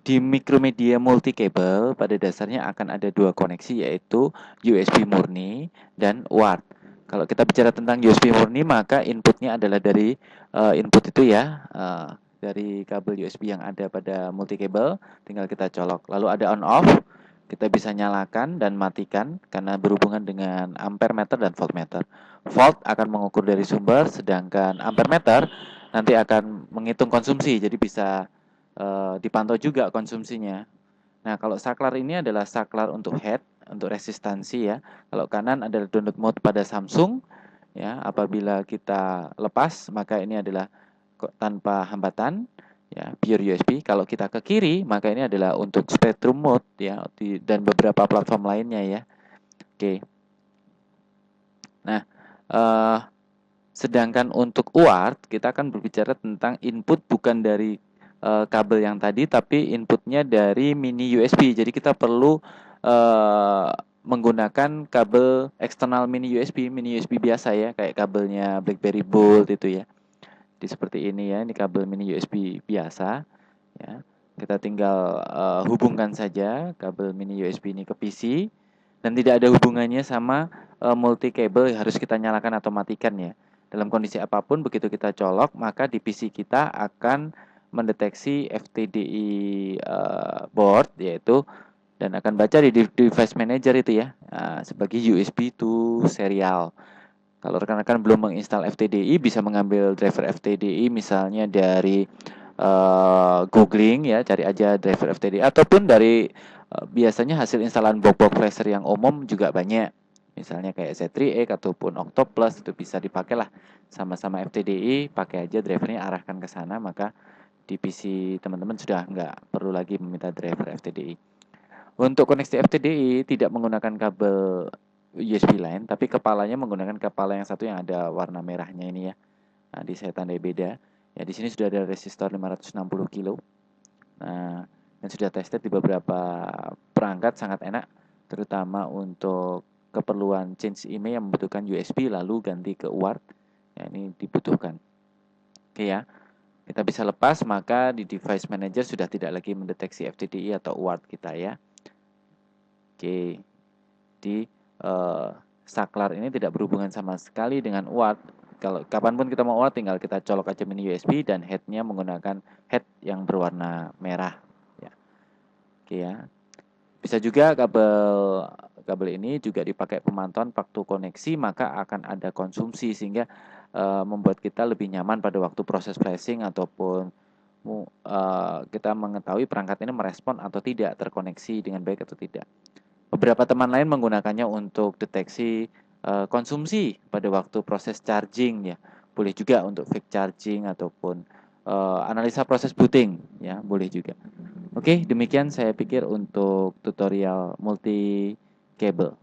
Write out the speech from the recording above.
Di Micromedia Multi Cable pada dasarnya akan ada dua koneksi, yaitu USB murni dan UART. Kalau kita bicara tentang USB murni, maka inputnya adalah dari input itu ya, dari kabel USB yang ada pada multi cable, tinggal kita colok. Lalu ada on off, kita bisa nyalakan dan matikan karena berhubungan dengan ampere meter dan voltmeter. Volt akan mengukur dari sumber, sedangkan ampere meter nanti akan menghitung konsumsi, jadi bisa dipantau juga konsumsinya. Nah, kalau saklar ini adalah saklar untuk head, untuk resistansi ya. Kalau kanan adalah download mode pada Samsung, ya. Apabila kita lepas, maka ini adalah tanpa hambatan, ya, pure USB. Kalau kita ke kiri, maka ini adalah untuk spectrum mode, ya, dan beberapa platform lainnya ya. Oke. Nah, eh, sedangkan untuk UART, kita akan berbicara tentang input bukan dari kabel yang tadi, tapi inputnya dari mini USB. Jadi kita perlu uh, menggunakan kabel eksternal mini USB biasa ya, kayak kabelnya BlackBerry Bold itu ya. Jadi seperti ini ya, ini kabel mini USB biasa. Ya, kita tinggal hubungkan saja kabel mini USB ini ke PC dan tidak ada hubungannya sama multi cable yang harus kita nyalakan atau matikan ya. Dalam kondisi apapun begitu kita colok, maka di PC kita akan mendeteksi FTDI board yaitu dan akan baca di device manager itu ya sebagai USB to serial. Kalau rekan-rekan belum menginstal FTDI, bisa mengambil driver FTDI misalnya dari googling ya, cari aja driver FTDI ataupun dari biasanya hasil instalan box-box flasher yang umum juga banyak. Misalnya kayak Z3X ataupun Octoplus itu bisa dipakai lah sama-sama FTDI, pakai aja drivernya arahkan ke sana, maka di PC teman-teman sudah nggak perlu lagi meminta driver FTDI. Untuk koneksi FTDI tidak menggunakan kabel USB line, tapi kepalanya menggunakan kepala yang satu yang ada warna merahnya ini ya. Nah, di saya tandai beda. Ya, di sini sudah ada resistor 560 kilo. Nah, dan sudah tested di beberapa perangkat sangat enak, terutama untuk keperluan change IMEI yang membutuhkan USB lalu ganti ke UART. Ya, ini dibutuhkan. Oke ya. Kita bisa lepas, maka di device manager sudah tidak lagi mendeteksi FTDI atau UART kita ya. Oke. Di saklar ini tidak berhubungan sama sekali dengan UART. Kalau kapanpun kita mau UART, tinggal kita colok aja mini USB dan headnya menggunakan head yang berwarna merah. Ya. Oke ya. Bisa juga kabel ini juga dipakai pemantauan waktu koneksi, maka akan ada konsumsi sehingga membuat kita lebih nyaman pada waktu proses flashing ataupun kita mengetahui perangkat ini merespon atau tidak, terkoneksi dengan baik atau tidak. Beberapa teman lain menggunakannya untuk deteksi konsumsi pada waktu proses charging ya. Boleh juga untuk fake charging ataupun analisa proses booting ya, boleh juga. Oke, demikian saya pikir untuk tutorial multi cable.